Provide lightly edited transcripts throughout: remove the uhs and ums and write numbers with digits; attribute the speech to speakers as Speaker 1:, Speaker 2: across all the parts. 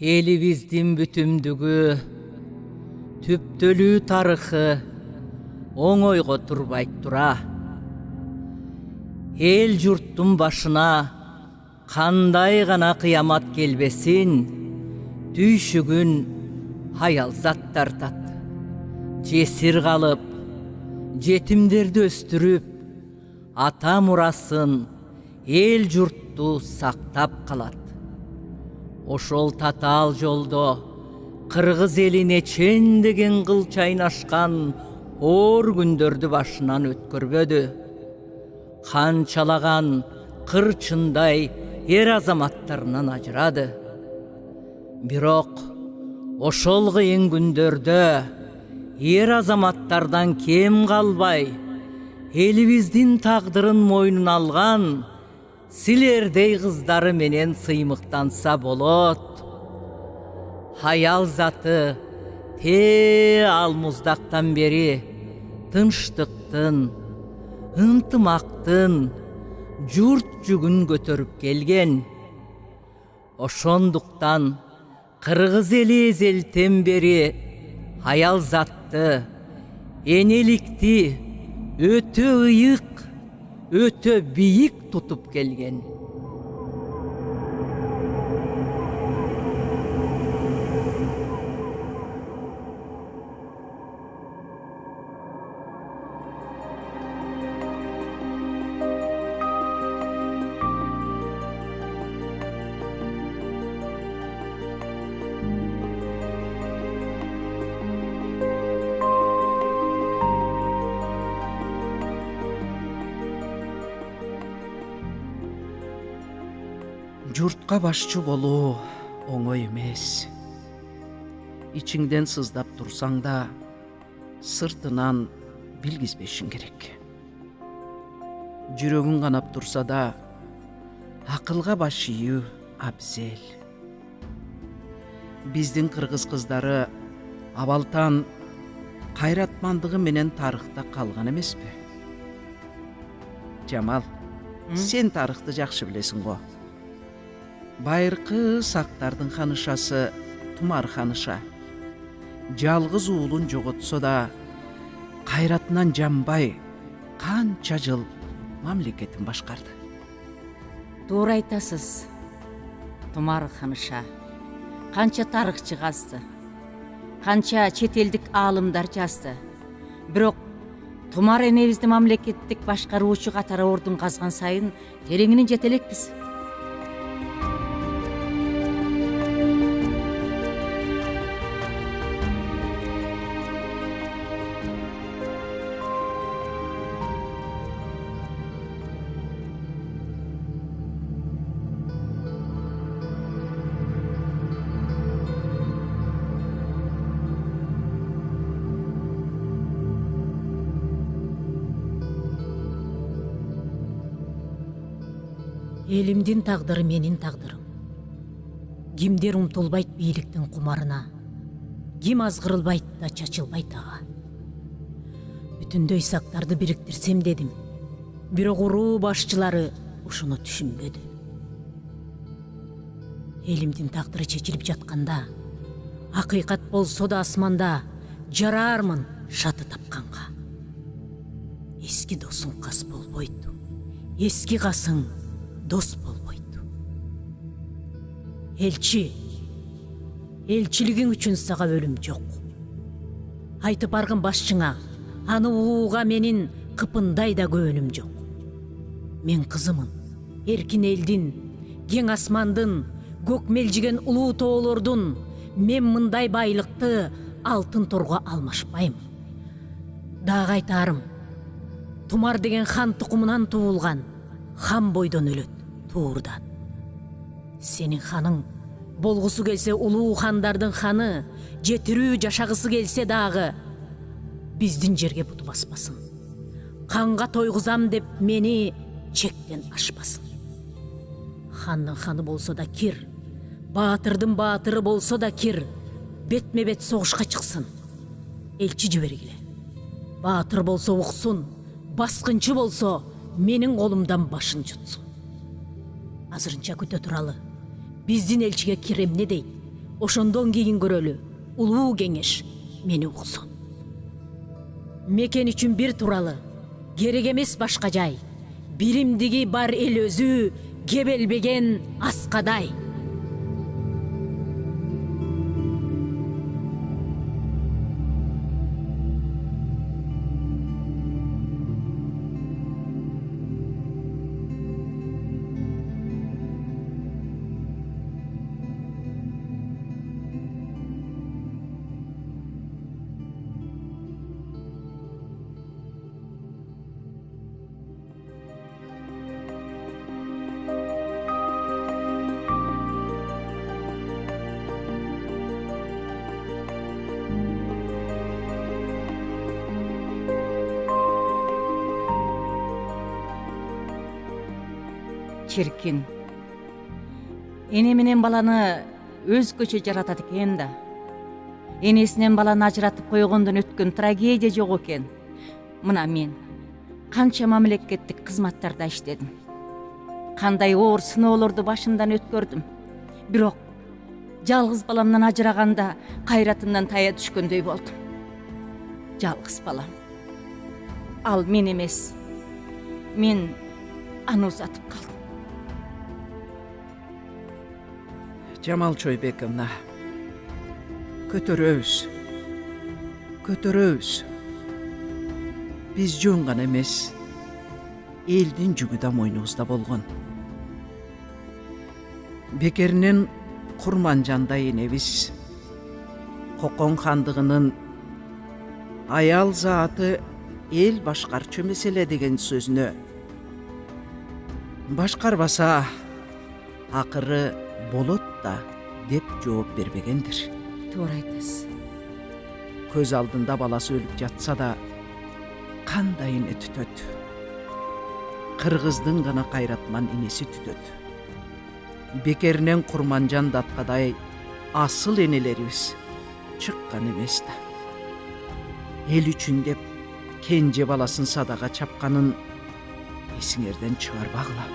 Speaker 1: Elibizдің бүтүмдүгү, түптөлүү тарыхы оңойго турбайт тура. Эл журттун башына кандай гана кыямат келбесин, түйшүгүн аял зат тартат. Жесир калып, жетимдерди өстүрүп, ата мурасын, эл журтту сактап калат. Ошол татаал жолдо кыргыз элине чендеген кыл чайнашкан оор күндөрдү башынан өткөрбөдү. Канчалаган кырчындай эр азаматтарынан ажырады. Бирок ошол кыйын күндөрдө эр азаматтардан кем калбай, элибиздин тагдырын мойнуна алган силердей кыздары менен сыймыктанса болот. Аял заты алмуздактан бери тынчтыктын, ынтымактын журт жүгүн көтөрүп келген. Ошондуктан кыргыз эли эзелтен бери аял затты, энеликти өтө ыйык, өтө бийик тутуп келген.
Speaker 2: Журтка башчы болуу оңой эмес. Ичиңден сыздап турсаң да, сыртынан билгизбешиң керек. Жүрөгүң канап турса да, акылга баш ийүү абзел. Биздин кыргыз кыздары абалтан кайратмандыгы менен тарыхта калган эмеспи? Жамал, сен тарыхты жакшы билесиң го. Байыркы сактардын ханышасы Тумар ханыша. жалгыз уулун жоготсо да кайратынан жанбай канча жыл мамлекетин башкарды.
Speaker 3: Туура айтасыз. Тумар ханыша канча тарыхчы казды, канча чет элдик аалымдар жазды. Бирок Тумар энебизди мамлекеттик башкаруучу катары ордун казган сайын тереңине жете элекпиз.
Speaker 4: Элимдин тагдыры менин тагдырым. Кимдер умтулбайт бийликтин кумарына, ким азгырылбайт да чачылбайт ага. Бүтүндөй сактарды бириктирсем дедим, бирок уруу башчылары ушуну түшүнбөдү. Элимдин тагдыры чечилип жатканда, акыйкат болсо да асманда жараармын шаты тапканга. Эски досуң кас болбойт, эски касың дос болбойт. Элчилигиң үчүн сага өлүм жок. Айтып барган башчыңа, аны ууга менин кыпындай да көөнүм жок. Мен кызымын, эркин элдин, кең асмандын, көк мелжиген улуу тоолордун. Мен мындай байлыкты алтын торго алмашпайм. Дагы айтарым, Тумар деген хан тукумунан туулган, хан бойдон өлөт, туурдан. Сенин ханың болгусу келсе улуу хандардын ханы, жетирүү жашагысы келсе дагы биздин жерге буту баспасын. Канга тойгузам деп мени чектен ашпасын. Хандын ханы болсо да кир, баатырдын баатыры болсо да кир, бетме бет согушка чыксын. Элчи жибергиле. Баатыр болсо уксун, баскынчы болсо менин колумдан башын жутсун. Азырынча күтө туралы. Биздин элчиге кир эмне дейт? Ошондон кийин көрөлү. Улуу кеңеш мени уксун. Мекен үчүн бир туралы. Керек эмес башка жай. Биримдиги бар эл өзү кебелбеген аскадай.
Speaker 3: Чиркин. Эне менен баланы өзгөчө жаратат экен да. Энесинен баланы ажыратып койгондон өткөн трагедия жок экен. Мына мен канча мамлекеттик кызматтарда иштедим. Кандай оор сыноолорду башымдан өткөрдүм. Бирок жалгыз баламдан ажыраганда кайратымдан тая түшкөндөй болдум. Жалгыз балам. Ал мен эмес. Мен аны узатып калдым.
Speaker 2: Жамал Чойбековна, көтөрөбүз. Биз жөн гана эмес, элдин жүгү да мойнубузда болгон. Бекеринен Курманжандай энебиз, Кокон хандыгынын аял зааты эл башкарчу меселе деген сөзүнө башкарбаса акыры болот да деп жооп бербегендир.
Speaker 3: Туура айтасыз.
Speaker 2: Көз алдында баласы өлүп жатса да кандайын түтөт. Кыргыздын гана кайратман энеси түтөт. Бекеринен Курманжан даткадай асыл энелерибиз чыккан эмес да. Эл үчүн деп кенже баласын садага чапканын эсиңерден чыгарбагыла.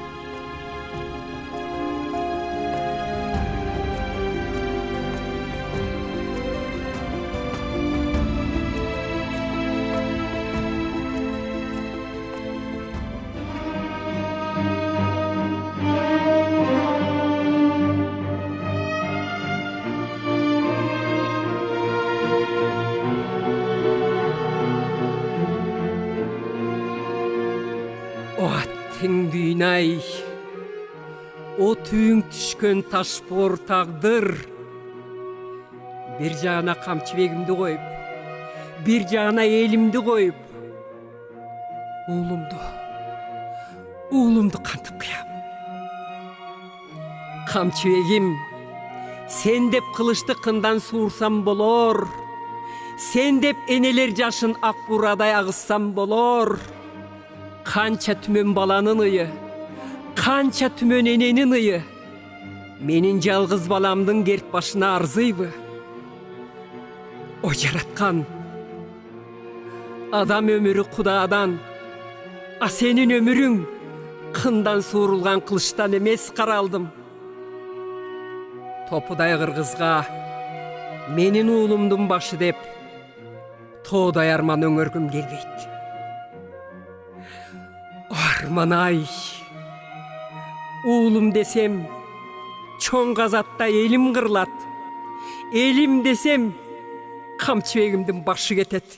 Speaker 5: Тең дүйнай, о түйүң түшкөн ташбор тагдыр. Бир жагына камчыбегимди коюп, бир жагына элимди коюп, уулумду кантип кыям? Камчыбегим, сен деп кылычты кындан суурсам болор. Сен деп энелер жашын ак бурадай агызсам болор. Канча түмөн баланын ыйы, канча түмөн эненин ыйы менин жалгыз баламдын керт башына арзыйбы? О жараткан, адам өмүрү Кудаадан, а сенин өмүрүң кындан суурулган кылычтан эмес каралдым. Топудай кыргызга менин уулумдун башы деп тоодай арман өңөргүм келбейт. Арман-ай, уулум десем чоң казатта элим кырылат, элим десем камчыбегимдин башы кетет.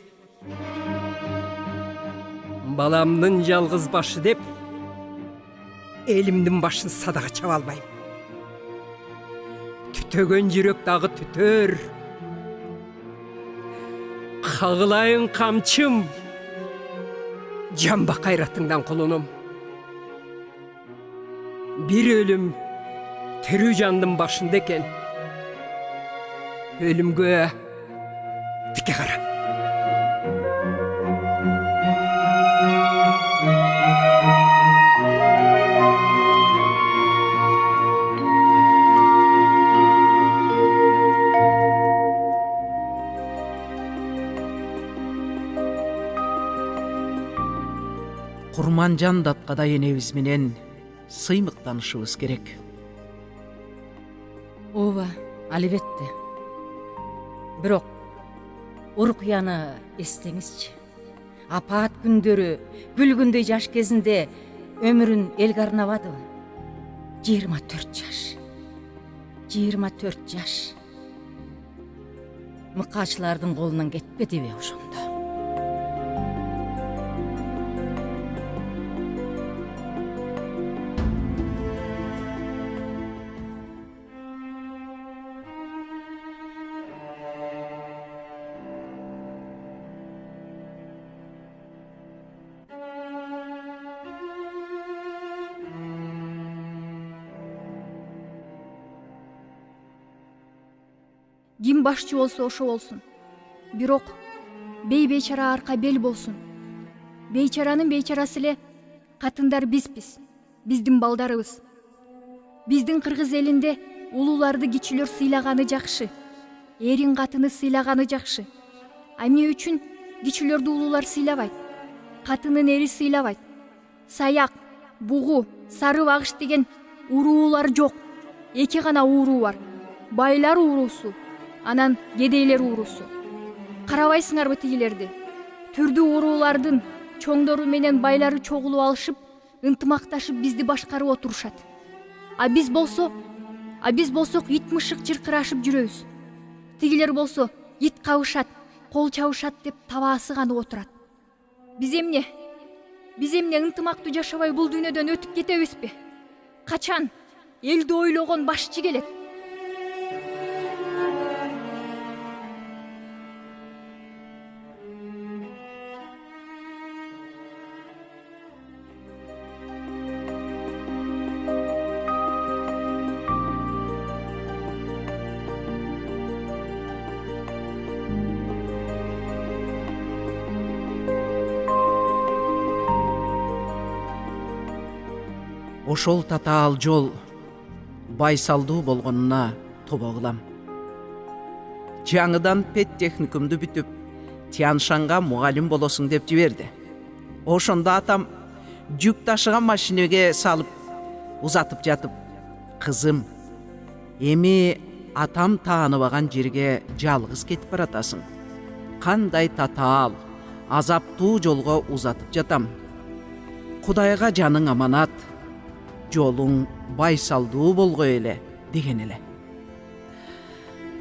Speaker 5: Баламдын жалгыз башы деп элимдин башын садага чаба албайм. Түтөгөн жүрөк дагы түтөр. Кагылайын камчым, жамба кайратыңдан кулунум. Бир өлүм тирүү жандын башында экен. Өлүмгө тике кара.
Speaker 2: Курманжан Даткадай энебиз менен сыймыктанышыбыз керек.
Speaker 3: Ооба, албетте. Бирок Уркуяны эстеңизчи. Апаат күндөрү, күлгүндөй жаш кезинде өмүрүн элге арнабадыбы? 24 жаш. 24 жаш. Мыкаачылардын колунан кетпедиби ошондо?
Speaker 6: Ким башчы болсо ошо болсун. Бирок бейчара арка бел болсун. Бейчаранын бейчарасы эле катындар бизбиз, биздин балдарыбыз. Биздин кыргыз элинде улууларды кичилер сыйлаганы жакшы, эрин катыны сыйлаганы жакшы. А эмне үчүн кичилерди улуулар сыйлабайт? Катынын эри сыйлабайт. Саяк, бугу, сары багыш деген уруулар жок. Эки гана ууруу бар. Байлар уурусу, анан кедейлер уурусу. Карабайсыңарбы тигилерди? Түрдүү уруулардын чоңдору менен байлары чогулуп алышып, ынтымакташып бизди башкарып отурушат. А биз болсок ит мышык чыркырашып жүрөбүз. Тигилер болсо ит кабышат, кол чабышат деп табаасы канып отурат. Биз эмне ынтымактуу жашабай бул дүйнөдөн өтүп кетебизби? Качан элди ойлогон башчы келет?
Speaker 2: Ошол татаал жол байсалдуу болгонуна тобо кылам. Жаңыдан педтехникумду бүтүп, Тяншанга мугалим болосуң деп жиберди. Ошондо атам жүк ташыган машинеге салып узатып жатып, кызым, эми атам тааныбаган жерге жалгыз кетип баратасың. Кандай татаал, азаптуу жолго узатып жатам. Кудайга жаның аманат, жолуң байсалдуу болгой эле деген эле.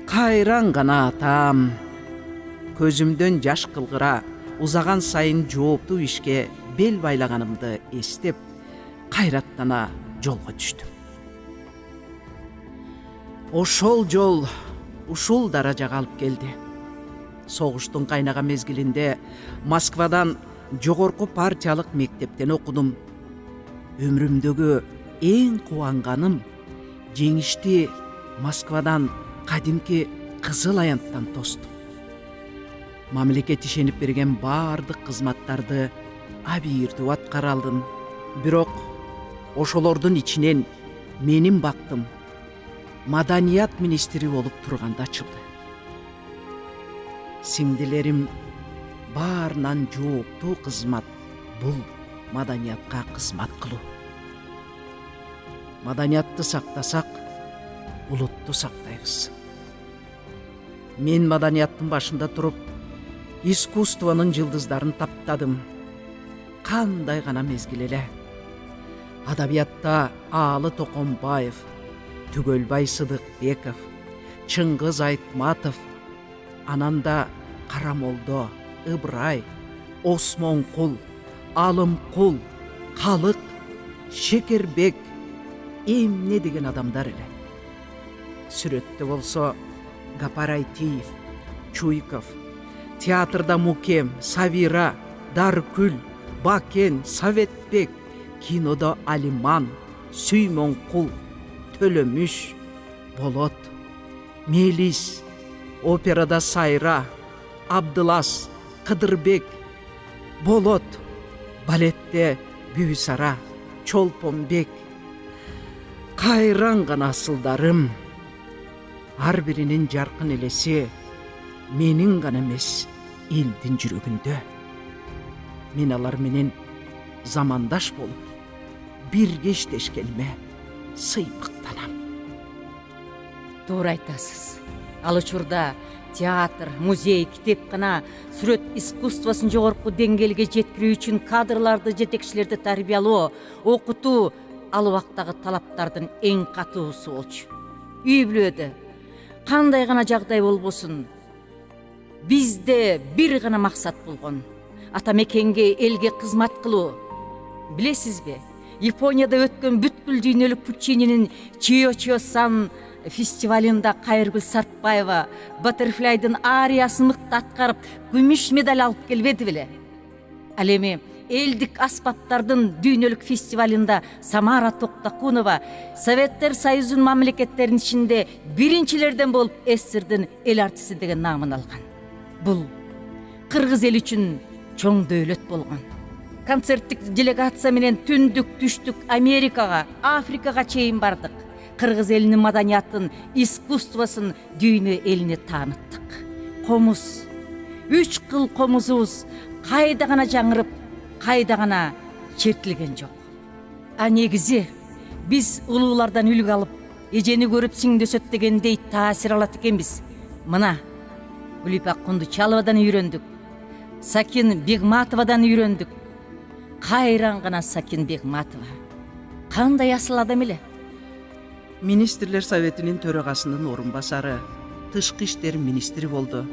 Speaker 2: Кайран гана атам, көзүмдөн жаш кылгыра, узаган сайын жооптуу ишке бел байлаганымды эстеп, кайраттана жолго түштүм. Ошол жол ушул даражага алып келди. Согуштун кайнаган мезгилинде Москвадан жогорку партиялык мектептен окудум. Өмүрүмдөгү эң кубанганым жеңишти Москвадан кадимки Кызыл Аянттан тостум. Мамлекет ишенип берген баардык кызматтарды абийирдүү аткара алдым. Бирок ошолордун ичинен менин бактым маданият министри болуп турганда ачылды. Сиңдилерим баарынан жооптуу кызмат бул маданиятка кызмат кылуу. Маданиятты сактасак, улутту сактайбыз. Мен маданияттын башында туруп, искусствонун жылдыздарын таптадым. Кандай гана мезгил эле. Адабиятта Аалы Токомбаев, Түгөлбай Сыдыкбеков, Чыңгыз Айтматов, ананда Карамолдо, Ыбрай, Осмонкул, Алымкул, Калык, Шекербек эмне деген адамдар эле. Сүрөттө болсо Гапарайтиев, Чуйков, театрда Мукем, Сабира, Даркүл, Бакен, Советбек, кинодо Алиман, Сүймонкул, Төлөмүш, Болот, Мелис, операда Сайра, Абдылас, Кыдырбек, Болот, балетте Бүйсара, Чолпонбек. Кайран гана асылдарым. Ар биринин жаркын элеси менин гана эмес, элдин жүрөгүндө. Мен алар менен замандаш болуп, бирге иштешкениме сыймыктанам.
Speaker 3: Туура айтасыз. Ал учурда театр, музей, китепкана, сүрөт искусствосын жогорку деңгээлге жеткирүү үчүн кадрларды, жетекчилерди тарбиялоо, окутуу ал убактагы талаптардын эң катуусу болчу. Үй бүлөдө кандай гана жагдай болбосун, бизде бир гана максат болгон: ата мекенге, элге кызмат кылуу. Билесизби, Японияда өткөн бүткүл дүйнөлүк Пуччининин Чио-Чио-сан фестивалында Кайыргүл Сартбаева Баттерфляйдын ариясын мыкты аткарып, күмүш медаль алып келбеди беле? Ал эми элдик аспаптардын дүйнөлүк фестивалында Самара Токтакунова Советтер Союзунун мамлекеттеринин ичинде биринчилерден болуп СССРдин эл артисти деген наамын алган. Бул кыргыз эли үчүн чоң дөөлөт болгон. Концерттик делегация менен түндүк, түштүк Америкага, Африкага чейин бардык. Кыргыз элинин маданиятын, искусствосын дүйнө элине тааныттык. Комуз, 3 кыл комузубуз кайда гана жаңырып, кайда гана чертилген жок. А негизи биз улуулардан үлгү алып, эжени көрүп сиңдөсөт дегендей таасир алат экенбиз. Мына Гүлипак Кундучаловадан үйрөндүк, Сакин Бегматовадан үйрөндүк. Кайран гана Сакин Бегматова кандай асыл адам эле.
Speaker 2: Министрлер Советинин төрагасынын орун басары, тышкы иштер министри болду.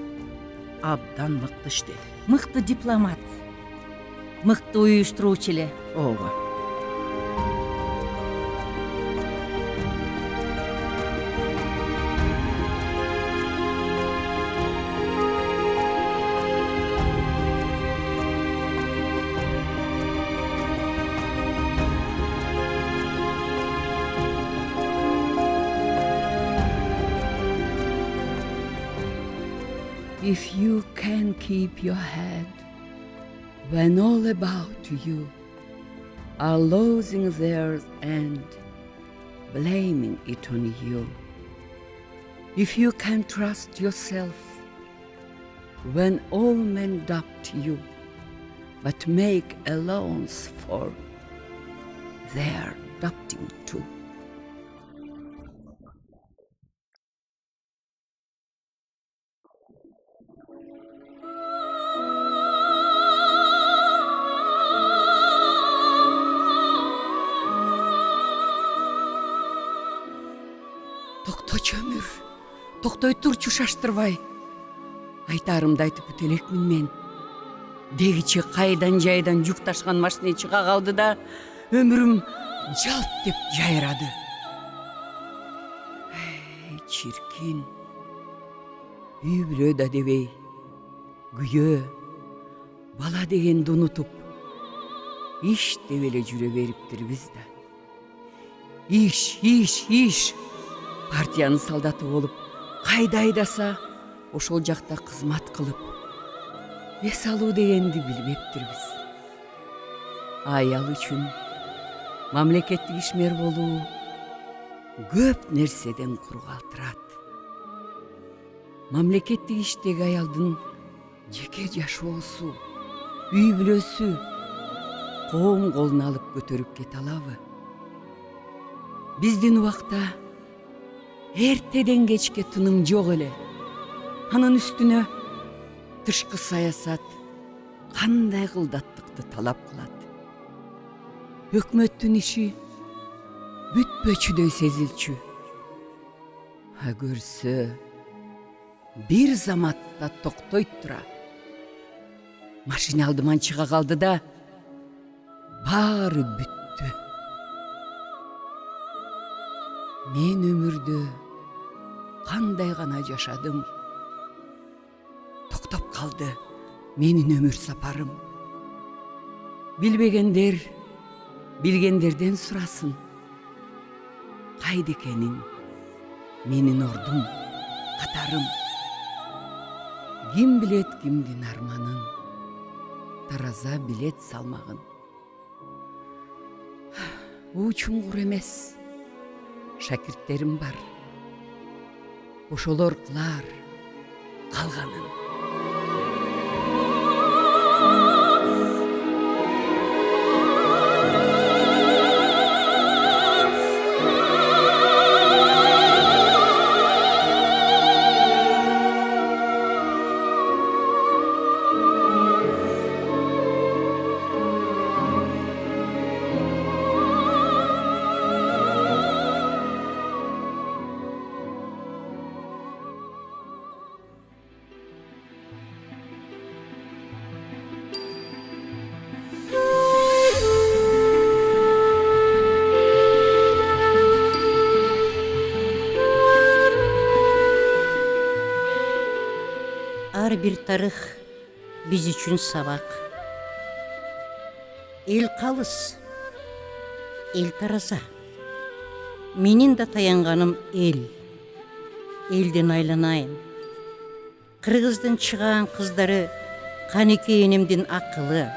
Speaker 2: Абдан мыкты иштеди.
Speaker 3: Мыкты дипломат, мыкты уюштуруучу эле.
Speaker 2: Ооба.
Speaker 7: If you can keep your head when all about you are losing theirs and blaming it on you, if you can trust yourself when all men doubt you, but make allowance for their doubting too. Токточу өмүр, токтой турчу шаштырбай. Айтарымды айтып бүтө элекмин мен. Дегичи кайдан жайдан жүк ташкан машина чыга калды да, өмүрүм жалт деп жайрады. Чиркин. Үй бүлө да дебей, күйөө, бала дегенди унутуп, иш деп эле жүрө бериптирбиз да. Иш. Партиянын солдаты болуп, кайда айдаса, ошол жакта кызмат кылып, эс алуу дегенди билбептирбиз. Аял үчүн мамлекеттик ишмер болуу көп нерседен кургалтырат. Мамлекеттик иштеги аялдын жеке жашоосу, үй бүлөсү коом колуна алып көтөрүп кете алабы? Биздин убакта эртеден кечке тыным жок эле. Анын үстүнө тышкы саясат кандай кылдаттыкты талап кылат. Өкмөттүн иши бүтпөчүдөй сезилчү. А көрсө бир заматта токтой тура. Машина алдыман чыга калды да баары бүттү. Мен өмүрдө кандай гана жашадым. Токтоп калды менин өмүр сапарым. Билбегендер билгендерден сурасын. Кайда экенин менин ордум, катарым. Ким билет кимдин арманын, тараза билет салмагын. Бул чуңкур эмес, шакирттерим бар. Ошолор кылар калганын.
Speaker 3: Ар бир тарых биз үчүн сабак. Эл калыс, эл тараза. Менин да таянганым эл. Элден айланайын. Кыргыздын чыгаан кыздары Канеке энемдин акылы,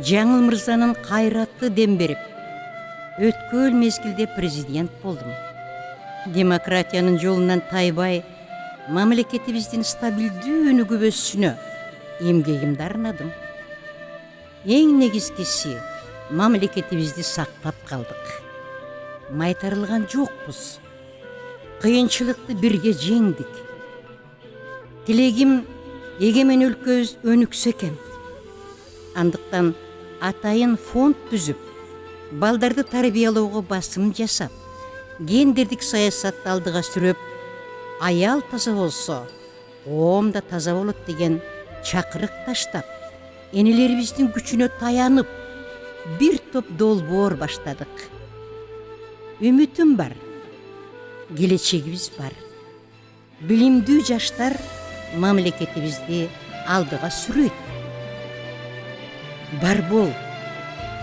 Speaker 3: Жаңыл мырзанын кайраты дем берип, өткөл мезгилде президент болдум. Демократиянын жолунан тайбай, мамлекетибиздин стабилдүү өнүгүү өсүшүнө эмгегимди арнадым. Эң негизгиси мамлекетибизди сактап калдык. Майтарылган жокпуз. Кыйынчылыкты бирге жеңдик. Тилегим эгемен өлкөбүз өнүксө экен. Андыктан атайын фонд түзүп, балдарды тарбиялоого басым жасап, гендердик саясатты алдыга сүрөп, аял таза болсо, коом да таза болот деген чакырык таштап, энелерибиздин күчүнө таянып, бир топ долбоор баштадык. Үмүтүм бар, келечегибиз бар. Билимдүү жаштар мамлекетибизди алдыга сүрөйт. Бар бол,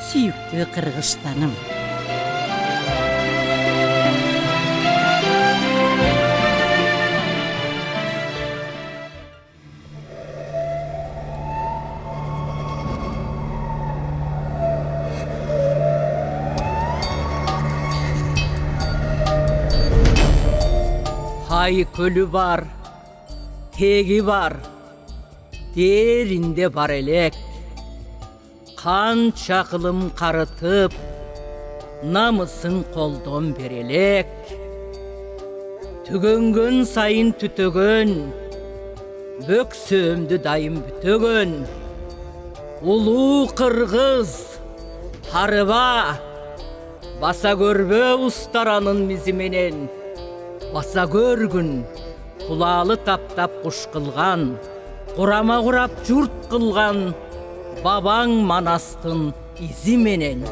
Speaker 3: сүйүктүү Кыргызстаным.
Speaker 1: Ай көлү бар, теги бар, деринде бар элек. Канча кылым карытып, намысын колдон берелек. Түгөнгөн сайын түтөгөн, бөксөмдү дайым бүтөгөн. Улуу кыргыз, тарыба, баса көрбө устаранын мизи менен. Баса көргүн, кулаалы таптап куш кылган, курама курап журт кылган, бабаң Манастын изи менен.